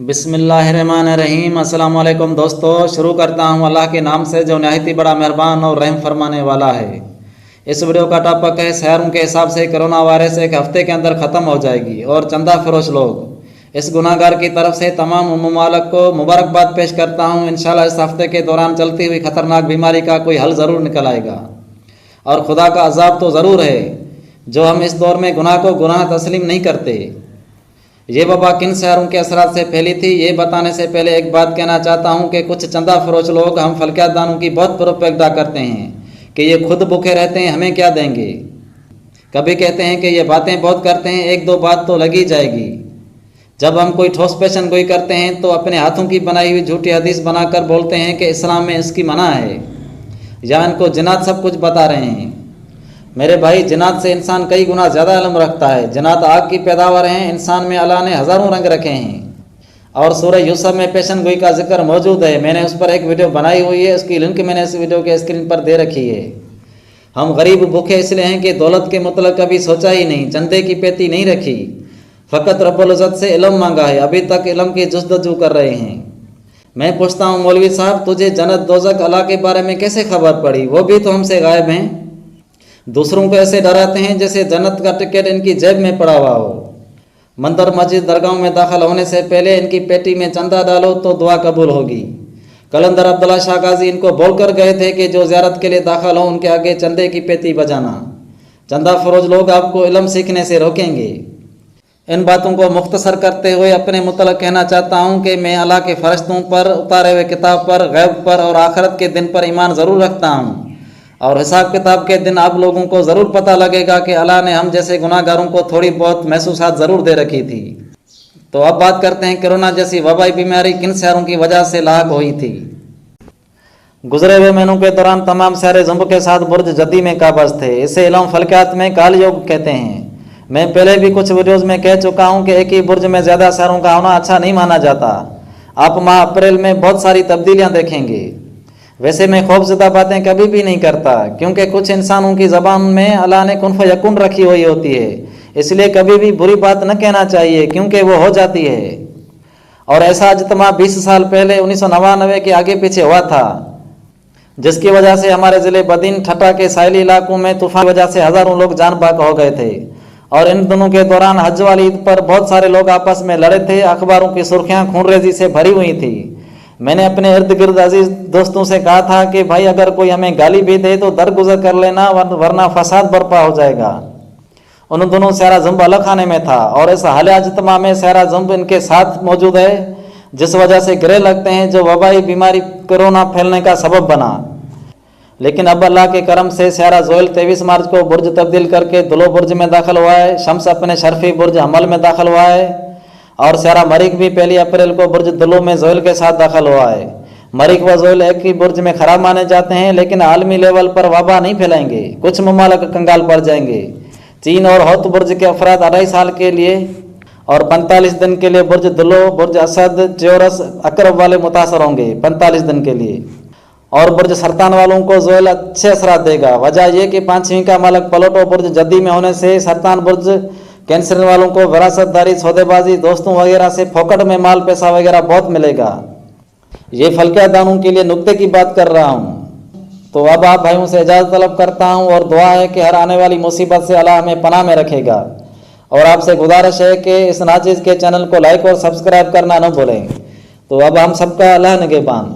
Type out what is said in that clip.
बिस्मिल्लाहिर्रहमानिर्रहीम। अस्सलाम वालेकुम दोस्तों, शुरू करता हूँ अल्लाह के नाम से जो नहायत ही बड़ा मेहरबान और रहम फरमाने वाला है। इस वीडियो का टॉपिक है शहरों के हिसाब से कोरोना वायरस एक हफ्ते के अंदर ख़त्म हो जाएगी और चंदा फरोश लोग। इस गुनाहगार की तरफ से तमाम मुमालक को मुबारकबाद पेश करता हूँ। इंशाअल्लाह इस हफ्ते के दौरान चलती हुई ख़तरनाक बीमारी का कोई हल ज़रूर निकल आएगा और खुदा का अजाब तो ज़रूर है जो हम इस दौर में गुनाह को गुनाह तस्लीम नहीं करते। ये वबा किन शहरों के असरात से फैली थी, ये बताने से पहले एक बात कहना चाहता हूँ कि कुछ चंदा फरोश लोग हम फलकियात दानों की बहुत प्रोपेगेंडा करते हैं कि ये खुद भूखे रहते हैं, हमें क्या देंगे। कभी कहते हैं कि ये बातें बहुत करते हैं, एक दो बात तो लगी जाएगी। जब हम कोई ठोस पेशन गोई करते हैं तो अपने हाथों की बनाई हुई झूठी हदीस बनाकर बोलते हैं कि इस्लाम में इसकी मना है या इनको जिनात सब कुछ बता रहे हैं। मेरे भाई, जिनात से इंसान कई गुना ज़्यादा इल्म रखता है। जिनात आग की पैदावार हैं, इंसान में अल्लाह ने हज़ारों रंग रखे हैं और सूरह यूसुफ में पेशन गोई का जिक्र मौजूद है। मैंने उस पर एक वीडियो बनाई हुई है, उसकी लिंक मैंने इस वीडियो के स्क्रीन पर दे रखी है। हम गरीब भूखे इसलिए हैं कि दौलत के मतलब कभी सोचा ही नहीं, चंदे की पेटी नहीं रखी, फ़कत रब्बुल इज़्ज़त से इल्म मांगा है, अभी तक इल्म की जुस्तजू कर रहे हैं। मैं पूछता हूँ मौलवी साहब, तुझे जन्नत दोज़ख अल्लाह के बारे में कैसे खबर पड़ी? वो भी तो हमसे गायब हैं। दूसरों को ऐसे डराते हैं जैसे जन्नत का टिकट इनकी जेब में पड़ा हुआ हो। मंदिर मस्जिद दरगाहों में दाखिल होने से पहले इनकी पेटी में चंदा डालो तो दुआ कबूल होगी। कलंदर अब्दुल्ला शाह गाजी इनको बोलकर गए थे कि जो ज़ियारत के लिए दाखिल हो उनके आगे चंदे की पेटी बजाना। चंदा फरोज लोग आपको इल्म सीखने से रोकेंगे। इन बातों को मुख्तसर करते हुए अपने मुतल्लिक़ कहना चाहता हूँ कि मैं अल्लाह के फरिश्तों पर, उतारे हुए किताब पर, गैब पर और आखिरत के दिन पर ईमान ज़रूर रखता हूँ और हिसाब किताब के दिन आप लोगों को ज़रूर पता लगेगा कि अल्लाह ने हम जैसे गुनाहगारों को थोड़ी बहुत महसूसात ज़रूर दे रखी थी। तो अब बात करते हैं कोरोना जैसी वबाई बीमारी किन शहरों की वजह से लाक हुई थी। गुजरे हुए महीनों के दौरान तमाम शहर जुम्ब के साथ बुर्ज जदी में काबज थे। इसे इल्म फलकियात में काल योग कहते हैं। मैं पहले भी कुछ वीडियोज़ में कह चुका हूँ कि एक ही बुर्ज में ज़्यादा शहरों का होना अच्छा नहीं माना जाता। आप माह अप्रैल में बहुत सारी तब्दीलियाँ देखेंगे। वैसे मैं खौफज़दा बातें कभी भी नहीं करता क्योंकि कुछ इंसानों की ज़बान में अल्लाह ने कुन फयकुन रखी हुई होती है, इसलिए कभी भी बुरी बात न कहना चाहिए क्योंकि वो हो जाती है। और ऐसा इज्तिमा 20 साल पहले 1999 के आगे पीछे हुआ था, जिसकी वजह से हमारे ज़िले बदीन ठट्टा के साहिली इलाकों में तूफान की वजह से हज़ारों लोग जान बाक हो गए थे। और इन दिनों के दौरान हज वाली ईद पर बहुत सारे लोग आपस में लड़े थे। अखबारों की सुर्खियाँ खूनरेजी से भरी हुई थी। मैंने अपने इर्द गिर्द अजीज दोस्तों से कहा था कि भाई अगर कोई हमें गाली भी दे तो दरगुजर कर लेना वरना फसाद बर्पा हो जाएगा। उन दोनों सहरा जुम्ब अलग खाने में था और इस हाल इज्तिमा में सहरा जुम्ब इनके साथ मौजूद है, जिस वजह से गिरे लगते हैं जो वबाई बीमारी कोरोना फैलने का सबब बना। लेकिन अब अल्लाह के करम से सहरा जोयल 23 मार्च को बुर्ज तब्दील करके दुलो बुर्ज में दाखिल हुआ है। शम्स अपने शर्फी बुर्ज हमल में दाखिल हुआ है और सहरा मरीक भी 1 अप्रैल को बुर्ज दुलो में जोयल के साथ दाखिल हुआ है। मरीक व जोयल एक ही बुर्ज में खराब माने जाते हैं, लेकिन आलमी लेवल पर वबा नहीं फैलाएंगे। कुछ मुमालक कंगाल पड़ जाएंगे। चीन और हौत बुर्ज के अफराद 2.5 साल के लिए और 45 दिन के लिए बुर्ज दुलो, बुर्ज असद, चौरस, अकरब वाले मुतासर होंगे 45 दिन के लिए। और बुर्ज सरतान वालों को जोयल अच्छे असरात देगा। वजह यह कि 5वीं का मालक पलटो बुर्ज जद्दी में होने से सरतान बुर्ज कैंसर वालों को विरासतदारी, सौदेबाजी, दोस्तों वगैरह से फोकट में माल पैसा वगैरह बहुत मिलेगा। ये फलकियात दानों के लिए नुक्ते की बात कर रहा हूँ। तो अब आप भाइयों से इजाज़त तलब करता हूँ और दुआ है कि हर आने वाली मुसीबत से अल्लाह हमें पनाह में रखेगा। और आपसे गुजारिश है कि इस नाचीज़ के चैनल को लाइक और सब्सक्राइब करना न भूलें। तो अब हम सबका अल्लाह निगहबान।